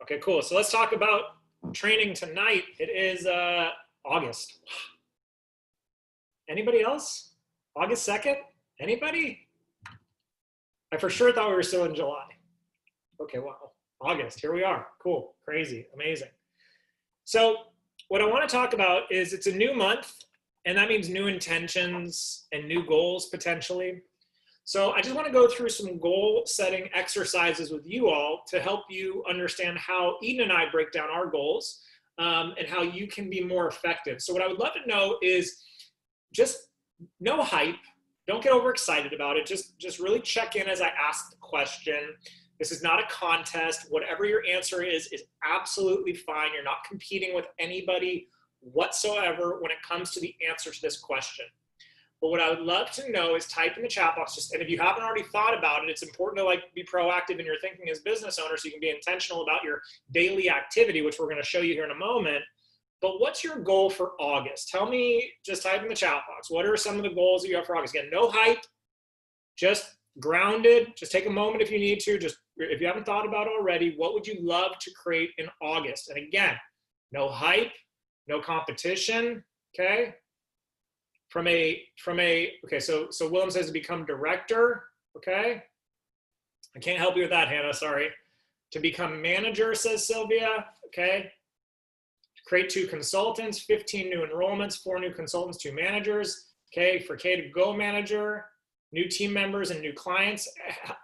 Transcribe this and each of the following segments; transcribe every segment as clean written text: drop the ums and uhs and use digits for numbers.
Okay, cool. So let's talk about training tonight. It is August. Anybody else? August 2nd? Anybody? I for sure thought we were still in July. Okay, wow. August, here we are. Cool, crazy, amazing. So what I want to talk about is it's a new month, and that means new intentions and new goals potentially. So I just want to go through some goal setting exercises with you all to help you understand how Eden and I break down our goals and how you can be more effective. So what I would love to know is just no hype. Don't get overexcited about it. Just really check in as I ask the question. This is not a contest. Whatever your answer is absolutely fine. You're not competing with anybody whatsoever when it comes to the answer to this question. But what I would love to know is type in the chat box, and if you haven't already thought about it, it's important to be proactive in your thinking as business owners so you can be intentional about your daily activity, which we're going to show you here in a moment. But what's your goal for August? Tell me, just type in the chat box. What are some of the goals that you have for August? Again, no hype, just grounded. Just take a moment if you need to. Just if you haven't thought about it already, what would you love to create in August? And again, no hype, no competition, okay? Okay, so Willem says to become director, okay? I can't help you with that, Hannah, sorry. To become manager, says Sylvia, okay? To create 2 consultants, 15 new enrollments, 4 new consultants, 2 managers, okay? For K to go manager, new team members and new clients.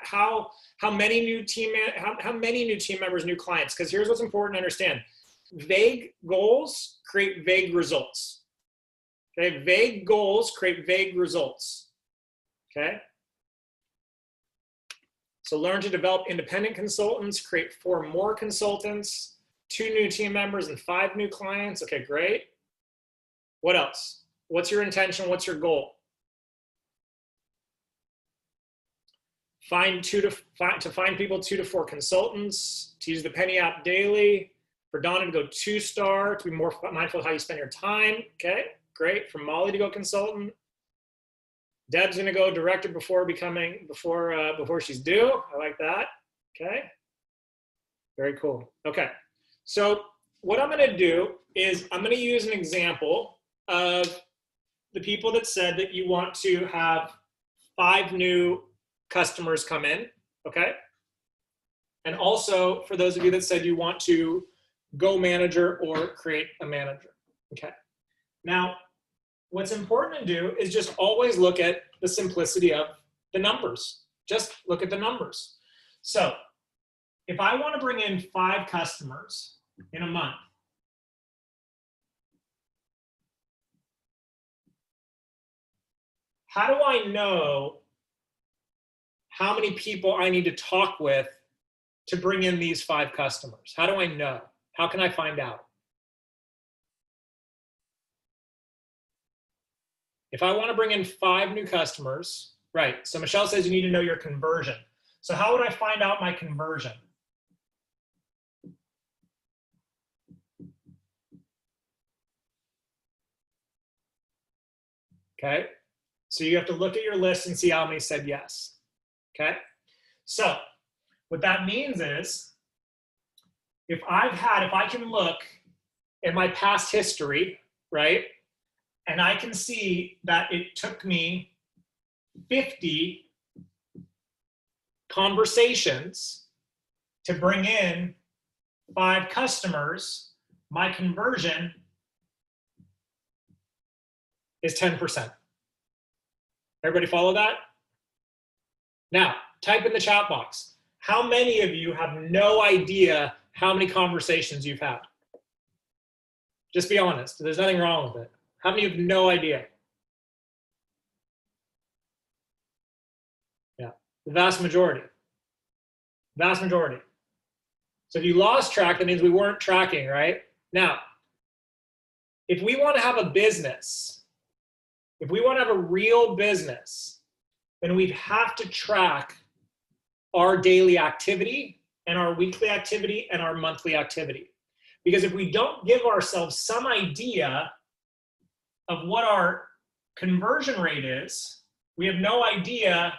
How many new team members, new clients? Because here's what's important to understand. Vague goals create vague results. Okay, vague goals create vague results. Okay. So learn to develop independent consultants, create 4 more consultants, 2 new team members, and 5 new clients. Okay, great. What else? What's your intention? What's your goal? Find people 2 to 4 consultants, to use the Penny app daily, for Donna to go 2-star, to be more mindful of how you spend your time. Okay, great. For Molly to go consultant. Deb's gonna go director before she's due. I like that. Okay, very cool. Okay, so what I'm gonna do is I'm gonna use an example of the people that said that you want to have 5 new customers come in, okay? And also for those of you that said you want to go manager or create a manager, okay? Now, what's important to do is just always look at the simplicity of the numbers. Just look at the numbers. So if I want to bring in 5 customers in a month, how do I know how many people I need to talk with to bring in these 5 customers? How do I know? How can I find out? If I want to bring in 5 new customers, right, so Michelle says you need to know your conversion. So how would I find out my conversion? Okay, so you have to look at your list and see how many said yes. Okay, so what that means is if I can look at my past history, right, and I can see that it took me 50 conversations to bring in 5 customers, my conversion is 10%. Everybody follow that? Now, type in the chat box. How many of you have no idea how many conversations you've had? Just be honest. There's nothing wrong with it. How many have no idea? Yeah, the vast majority. Vast majority. So if you lost track, that means we weren't tracking, right? Now, if we want to have a business, if we want to have a real business, then we have to track our daily activity and our weekly activity and our monthly activity. Because if we don't give ourselves some idea of what our conversion rate is, we have no idea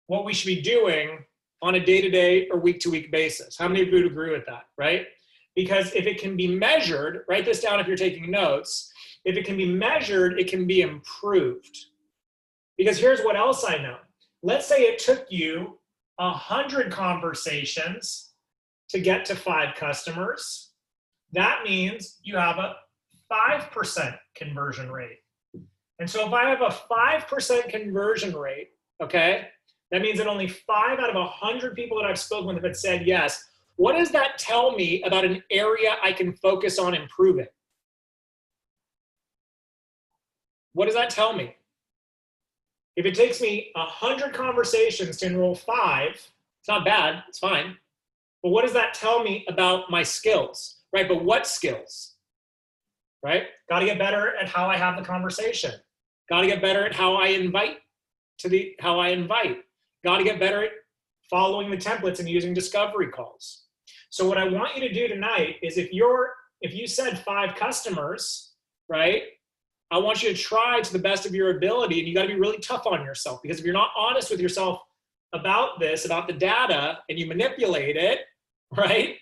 what we should be doing on a day-to-day or week-to-week basis. How many of you would agree with that, right? Because if it can be measured, write this down if you're taking notes, if it can be measured, it can be improved. Because here's what else I know. Let's say it took you 100 conversations to get to 5 customers. That means you have a 5% conversion rate. And so if I have a 5% conversion rate, okay, that means that only 5 out of 100 people that I've spoken with have said yes. What does that tell me about an area I can focus on improving? What does that tell me? If it takes me 100 conversations to enroll 5, it's not bad, it's fine. But what does that tell me about my skills, right? But what skills, right? Got to get better at how I have the conversation. Got to get better at how I invite. Got to get better at following the templates and using discovery calls. So what I want you to do tonight is if you said 5 customers, right? I want you to try to the best of your ability, and you got to be really tough on yourself, because if you're not honest with yourself about this, about the data, and you manipulate it, right,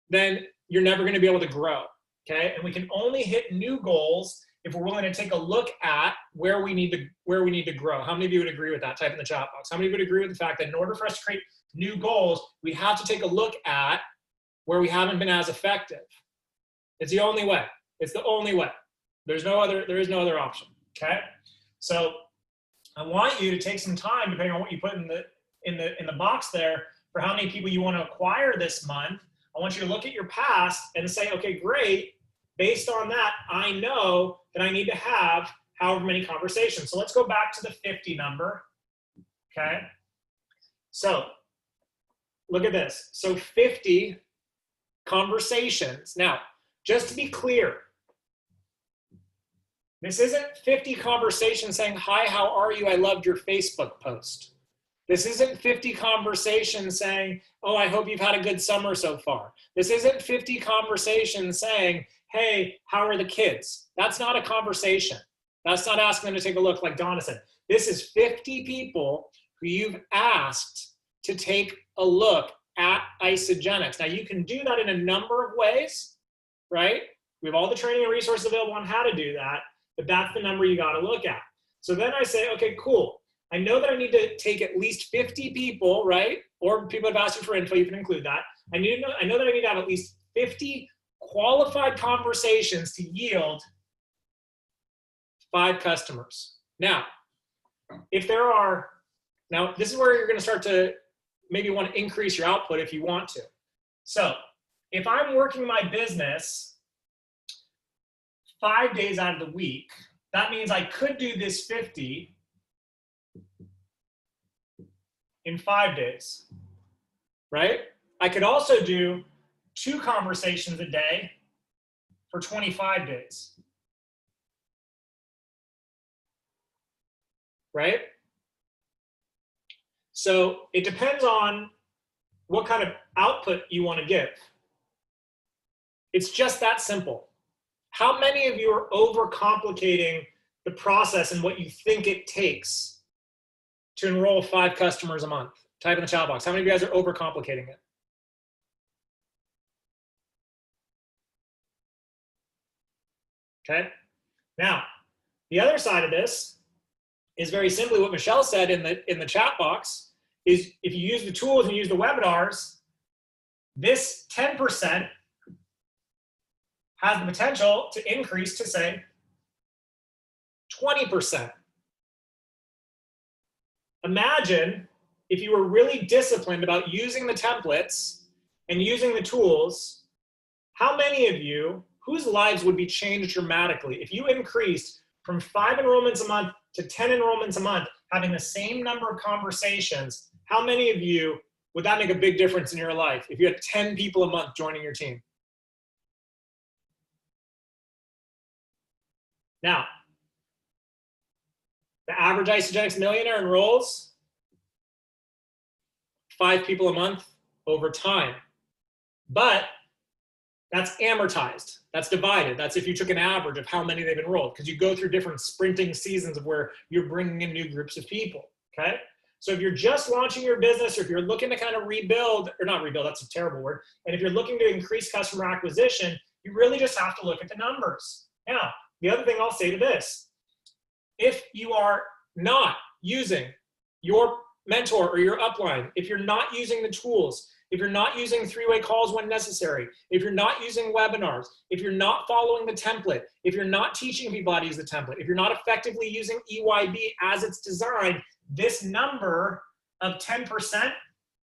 then you're never going to be able to grow, okay? And we can only hit new goals if we're willing to take a look at where we need to grow. How many of you would agree with that? Type in the chat box. How many of you would agree with the fact that in order for us to create new goals, we have to take a look at where we haven't been as effective? It's the only way. It's the only way. There is no other option, okay? So I want you to take some time, depending on what you put in the box there, for how many people you want to acquire this month. I want you to look at your past and say, okay, great. Based on that, I know that I need to have however many conversations. So let's go back to the 50 number, okay? So look at this. So 50 conversations. Now, just to be clear, this isn't 50 conversations saying, hi, how are you? I loved your Facebook post. This isn't 50 conversations saying, oh, I hope you've had a good summer so far. This isn't 50 conversations saying, hey, how are the kids? That's not a conversation. That's not asking them to take a look, like Donna said. This is 50 people who you've asked to take a look at Isagenix. Now, you can do that in a number of ways, right? We have all the training and resources available on how to do that, but that's the number you got to look at. So then I say, okay, cool. I know that I need to take at least 50 people, right? Or people have asked you for info, you can include that. I know that I need to have at least 50 qualified conversations to yield 5 customers. Now, this is where you're going to start to maybe want to increase your output if you want to. So if I'm working my business 5 days out of the week, that means I could do this 50 in 5 days, right? I could also do 2 conversations a day for 25 days, right? So it depends on what kind of output you want to give. It's just that simple. How many of you are overcomplicating the process and what you think it takes to enroll 5 customers a month? Type in the chat box. How many of you guys are overcomplicating it? Okay. Now, the other side of this is very simply what Michelle said in the chat box, is if you use the tools and use the webinars, this 10% has the potential to increase to, say, 20%. Imagine if you were really disciplined about using the templates and using the tools, how many of you, whose lives would be changed dramatically if you increased from 5 enrollments a month to 10 enrollments a month, having the same number of conversations? How many of you would that make a big difference in your life if you had 10 people a month joining your team? Now, the average Isagenix millionaire enrolls 5 people a month over time. But that's amortized. That's divided. That's if you took an average of how many they've enrolled, because you go through different sprinting seasons of where you're bringing in new groups of people, okay? So if you're just launching your business, or if you're looking to kind of rebuild, or not rebuild, that's a terrible word. And if you're looking to increase customer acquisition, you really just have to look at the numbers. Now, the other thing I'll say to this, if you are not using your mentor or your upline, if you're not using the tools, if you're not using three-way calls when necessary, if you're not using webinars, if you're not following the template, if you're not teaching people how to use the template, if you're not effectively using EYB as it's designed, this number of 10%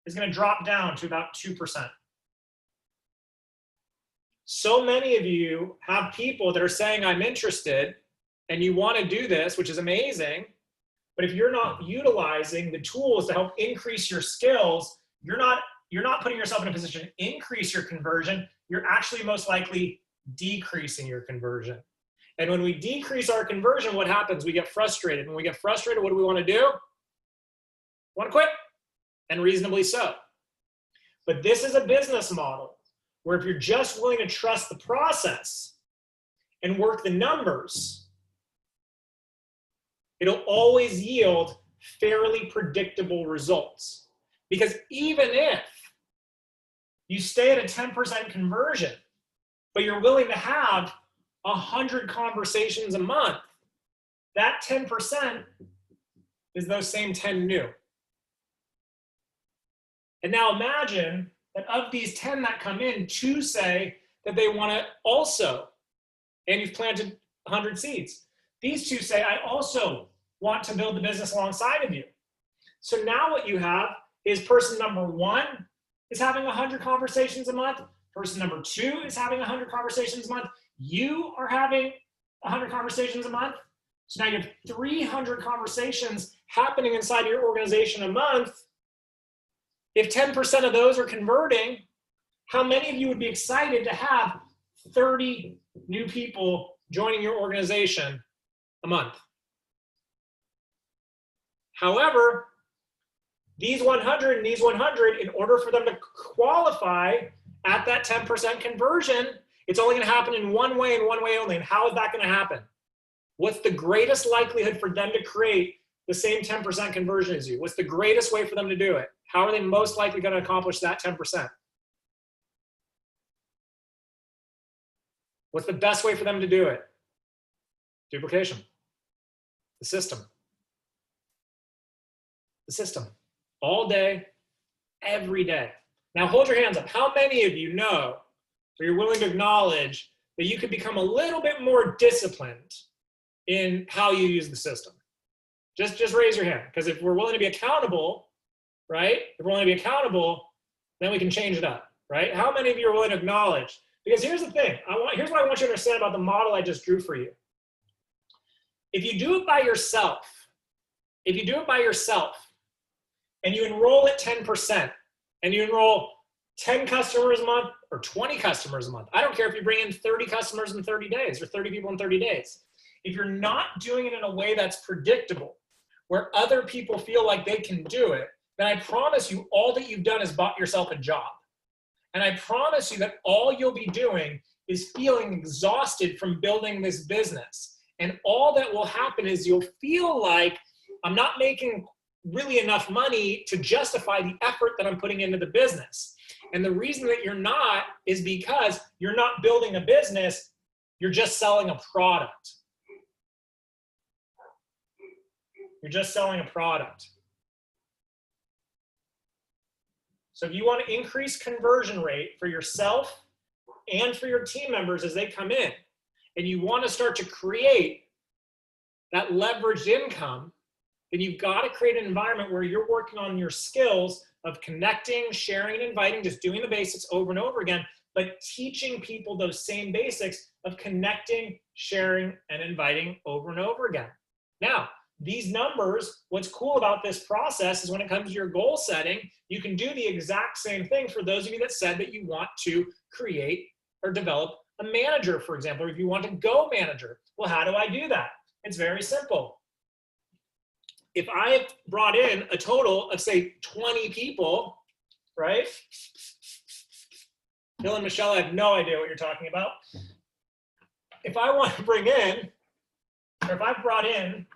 is going to drop down to about 2%. So many of you have people that are saying, I'm interested, and you want to do this, which is amazing. But if you're not utilizing the tools to help increase your skills, you're not putting yourself in a position to increase your conversion. You're actually most likely decreasing your conversion. And when we decrease our conversion, what happens? We get frustrated. When we get frustrated, what do we want to do? We want to quit, and reasonably so. But this is a business model where if you're just willing to trust the process and work the numbers, it'll always yield fairly predictable results. Because even if you stay at a 10% conversion, but you're willing to have 100 conversations a month, that 10% is those same 10 new. And now imagine that of these 10 that come in, 2 say that they want to also, and you've planted 100 seeds. These 2 say, I also want to build the business alongside of you. So now what you have is person number 1 is having 100 conversations a month. Person number 2 is having 100 conversations a month. You are having 100 conversations a month. So now you have 300 conversations happening inside your organization a month. If 10% of those are converting, how many of you would be excited to have 30 new people joining your organization a month? However, these 100 and these 100, in order for them to qualify at that 10% conversion, it's only going to happen in one way and one way only. And how is that going to happen? What's the greatest likelihood for them to create the same 10% conversion as you? What's the greatest way for them to do it? How are they most likely going to accomplish that 10%? What's the best way for them to do it? Duplication. The system. The system. All day, every day. Now hold your hands up. How many of you know, or you're willing to acknowledge, that you could become a little bit more disciplined in how you use the system? Just raise your hand, because if we're willing to be accountable, right? If we're willing to be accountable, then we can change it up, right? How many of you are willing to acknowledge? Because here's the thing. Here's what I want you to understand about the model I just drew for you. If you do it by yourself, and you enroll at 10%, and you enroll 10 customers a month or 20 customers a month, I don't care if you bring in 30 customers in 30 days or 30 people in 30 days. If you're not doing it in a way that's predictable, where other people feel like they can do it, then I promise you all that you've done is bought yourself a job. And I promise you that all you'll be doing is feeling exhausted from building this business. And all that will happen is you'll feel like, I'm not making really enough money to justify the effort that I'm putting into the business. And the reason that you're not is because you're not building a business, you're just selling a product. You're just selling a product. So if you want to increase conversion rate for yourself and for your team members as they come in, and you want to start to create that leveraged income, then you've got to create an environment where you're working on your skills of connecting, sharing, and inviting, just doing the basics over and over again, but teaching people those same basics of connecting, sharing, and inviting over and over again. Now, these numbers, what's cool about this process is when it comes to your goal setting, you can do the exact same thing for those of you that said that you want to create or develop a manager, for example, or if you want to go manager. Well, how do I do that? It's very simple. If I brought in a total of, say, 20 people, right? Bill and Michelle, I have no idea what you're talking about. If I want to bring in, or if I brought in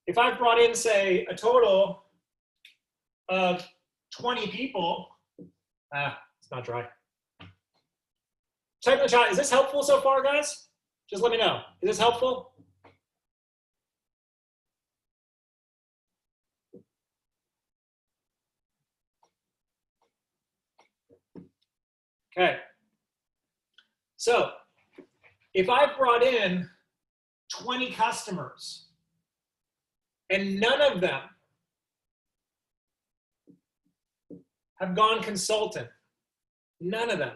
if I've brought in, say, a total of 20 people, it's not dry. Type in the chat, is this helpful so far, guys? Just let me know. Is this helpful? Okay. So if I've brought in 20 customers and none of them have gone consultant, none of them,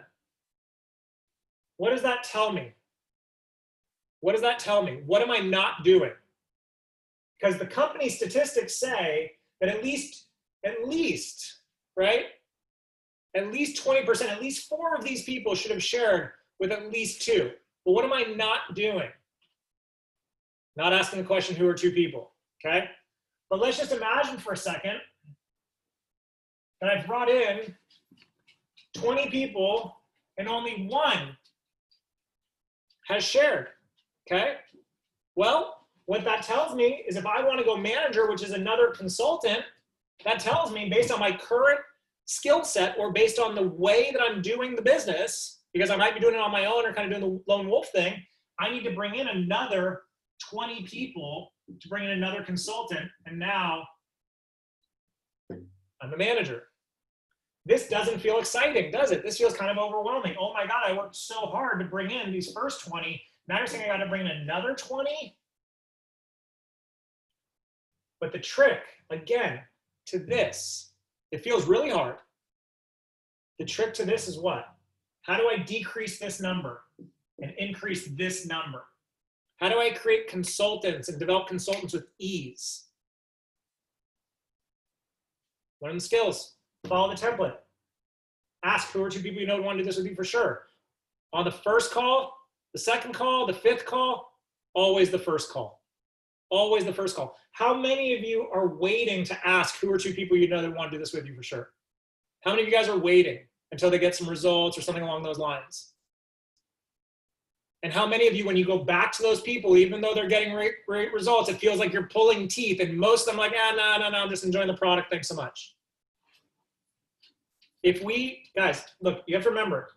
what does that tell me? What does that tell me? What am I not doing? Because the company statistics say that at least, right? At least 20%, at least 4 of these people should have shared with at least 2. But what am I not doing? Not asking the question, who are 2 people, okay? But let's just imagine for a second that I've brought in 20 people and only 1 has shared, okay? Well, what that tells me is if I want to go manager, which is another consultant, that tells me based on my current skill set or based on the way that I'm doing the business, because I might be doing it on my own or kind of doing the lone wolf thing, I need to bring in another 20 people to bring in another consultant, and now I'm a manager. This doesn't feel exciting, does it? This feels kind of overwhelming. Oh my God, I worked so hard to bring in these first 20. Now you're saying I got to bring in another 20? But the trick, again, to this, it feels really hard. The trick to this is what? How do I decrease this number and increase this number? How do I create consultants and develop consultants with ease? Learn the skills. Follow the template. Ask who are 2 people you know want to do this with you for sure. On the first call, the second call, the 5th call, always the first call. Always the first call. How many of you are waiting to ask who are 2 people you know that want to do this with you for sure? How many of you guys are waiting until they get some results or something along those lines? And how many of you, when you go back to those people, even though they're getting great results, it feels like you're pulling teeth, and most of them like, no, I'm just enjoying the product, thanks so much. If we, guys, look, you have to remember,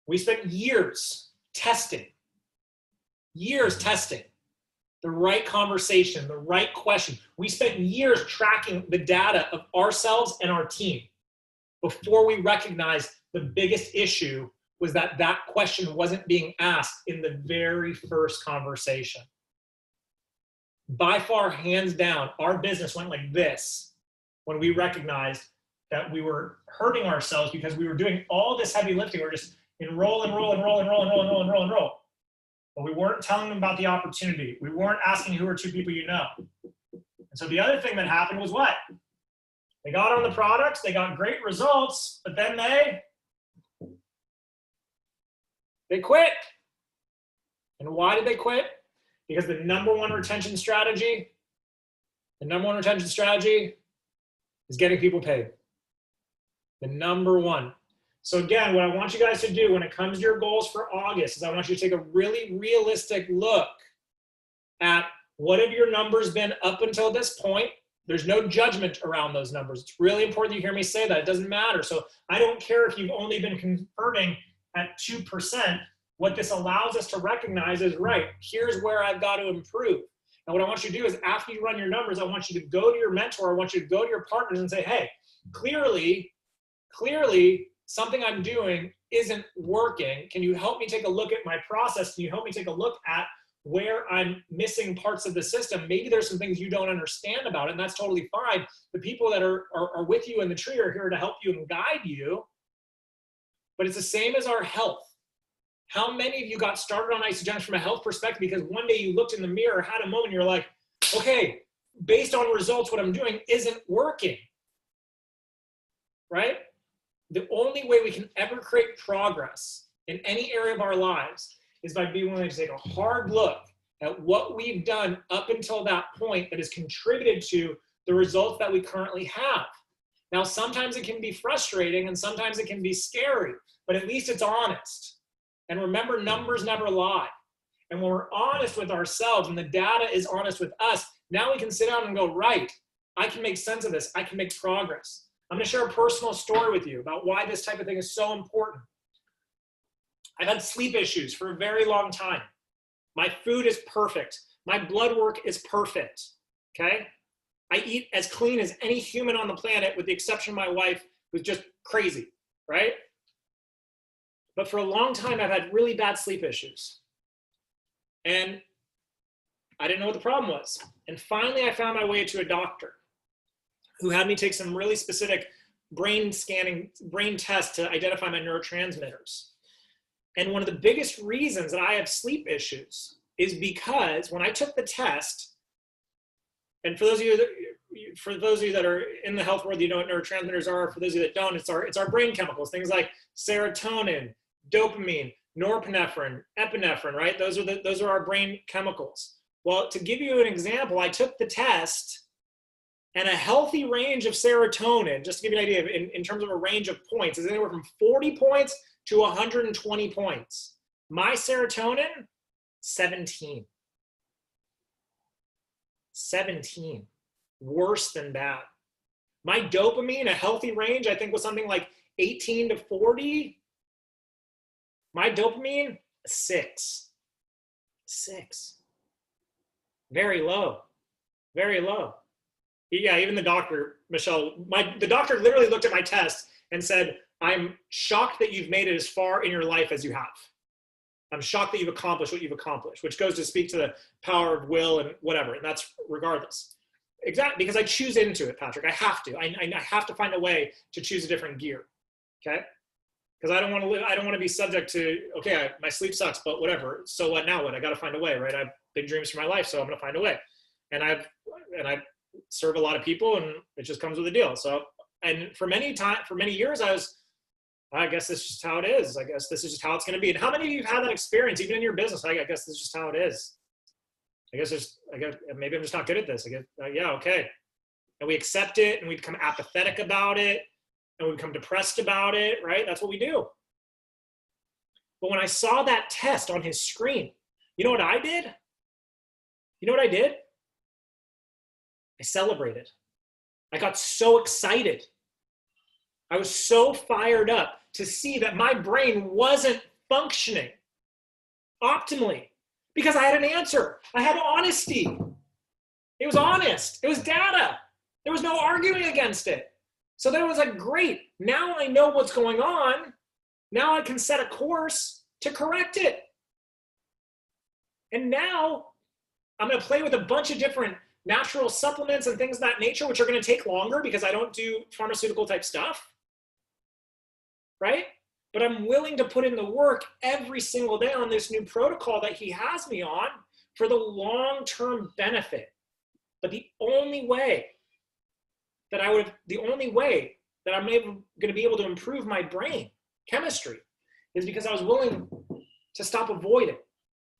we spent years testing the right conversation, the right question. We spent years tracking the data of ourselves and our team before we recognized the biggest issue was that that question wasn't being asked in the very first conversation. By far, hands down, our business went like this when we recognized that we were hurting ourselves because we were doing all this heavy lifting. We were just enroll. But we weren't telling them about the opportunity. We weren't asking who are 2 people you know. And so the other thing that happened was what? They got on the products, they got great results, but then they quit. And why did they quit? Because the number one retention strategy is getting people paid. The number one. So again, what I want you guys to do when it comes to your goals for August is I want you to take a really realistic look at what have your numbers been up until this point. There's no judgment around those numbers. It's really important you hear me say that. It doesn't matter. So I don't care if you've only been converting at 2%. What this allows us to recognize is, right, here's where I've got to improve. And what I want you to do is after you run your numbers, I want you to go to your mentor, I want you to go to your partners and say, hey, clearly, something I'm doing isn't working. Can you help me take a look at my process? Can you help me take a look at where I'm missing parts of the system? Maybe there's some things you don't understand about it, and that's totally fine. The people that are with you in the tree are here to help you and guide you. But it's the same as our health. How many of you got started on Isagenix from a health perspective because one day you looked in the mirror, had a moment, you're like, okay, based on results, what I'm doing isn't working, right? The only way we can ever create progress in any area of our lives is by being willing to take a hard look at what we've done up until that point that has contributed to the results that we currently have. Now, sometimes it can be frustrating and sometimes it can be scary, but at least it's honest. And remember, numbers never lie. And when we're honest with ourselves and the data is honest with us, now we can sit down and go, right, I can make sense of this. I can make progress. I'm going to share a personal story with you about why this type of thing is so important. I've had sleep issues for a very long time. My food is perfect. My blood work is perfect, okay? I eat as clean as any human on the planet, with the exception of my wife, who's just crazy, right? But for a long time, I've had really bad sleep issues. And I didn't know what the problem was. And finally, I found my way to a doctor who had me take some really specific brain tests to identify my neurotransmitters. And one of the biggest reasons that I have sleep issues is because when I took the test, and for those of you that are in the health world, you know what neurotransmitters are. For those of you that don't, it's our brain chemicals, things like serotonin, dopamine, norepinephrine, epinephrine, right? Those are our brain chemicals. Well, to give you an example, I took the test, and a healthy range of serotonin, just to give you an idea, in terms of a range of points, is anywhere from 40 points to 120 points. My serotonin, 17. 17. Worse than bad. My dopamine, a healthy range, I think was something like 18 to 40. My dopamine, 6. 6. Very low. Very low. Yeah, even the doctor, Michelle, the doctor literally looked at my test and said, I'm shocked that you've made it as far in your life as you have. I'm shocked that you've accomplished what you've accomplished, which goes to speak to the power of will and whatever, and that's regardless. Exactly, because I choose into it, Patrick. I have to. I have to find a way to choose a different gear, okay? Because I don't want to live. I don't want to be subject to, okay, my sleep sucks, but whatever. So what now? What? I got to find a way, right? I have big dreams for my life, so I'm going to find a way. And I serve a lot of people, and it just comes with a deal. So, and for many years, I guess this is just how it is. I guess this is just how it's going to be. And how many of you have had that experience, even in your business? I guess this is just how it is. I guess maybe I'm just not good at this. I guess, yeah, okay. And we accept it, and we become apathetic about it, and we become depressed about it, right? That's what we do. But when I saw that test on his screen, you know what I did? You know what I did? I celebrated. I got so excited. I was so fired up to see that my brain wasn't functioning optimally because I had an answer. I had honesty. It was honest. It was data. There was no arguing against it. So then it was like, great. Now I know what's going on. Now I can set a course to correct it. And now I'm going to play with a bunch of different natural supplements and things of that nature, which are going to take longer because I don't do pharmaceutical type stuff, right? But I'm willing to put in the work every single day on this new protocol that he has me on for the long-term benefit. But the only way that I'm going to be able to improve my brain chemistry is because I was willing to stop avoiding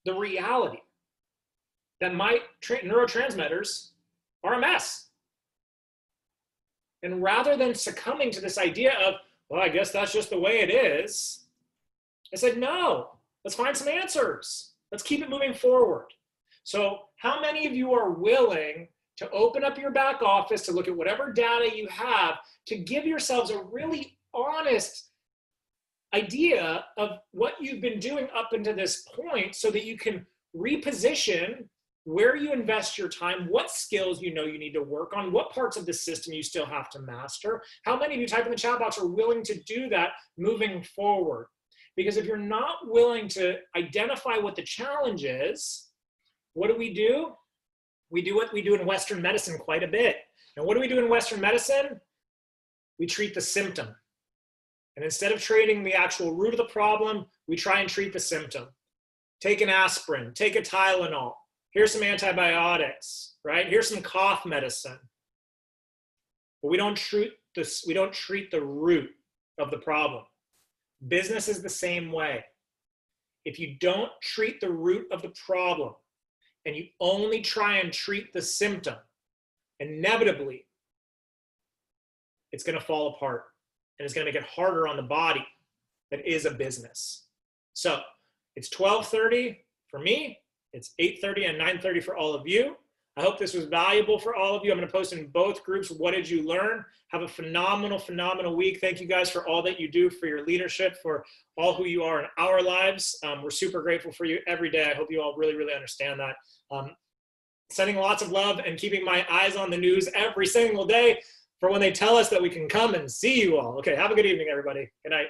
the reality that my neurotransmitters are a mess. And rather than succumbing to this idea of, well, I guess that's just the way it is, I said, no, let's find some answers. Let's keep it moving forward. So how many of you are willing to open up your back office, to look at whatever data you have, to give yourselves a really honest idea of what you've been doing up until this point so that you can reposition where you invest your time, what skills you know you need to work on, what parts of the system you still have to master. How many of you, type in the chat box, are willing to do that moving forward? Because if you're not willing to identify what the challenge is, what do? We do what we do in Western medicine quite a bit. And what do we do in Western medicine? We treat the symptom. And instead of treating the actual root of the problem, we try and treat the symptom. Take an aspirin, take a Tylenol. Here's some antibiotics, right? Here's some cough medicine. But we don't treat the root of the problem. Business is the same way. If you don't treat the root of the problem and you only try and treat the symptom, inevitably, it's going to fall apart and it's going to make it harder on the body that is a business. So it's 12:30. For me, it's 8:30 and 9:30 for all of you. I hope this was valuable for all of you. I'm going to post in both groups. What did you learn? Have a phenomenal, phenomenal week. Thank you guys for all that you do, for your leadership, for all who you are in our lives. We're super grateful for you every day. I hope you all really, really understand that. Sending lots of love and keeping my eyes on the news every single day for when they tell us that we can come and see you all. Okay, have a good evening, everybody. Good night.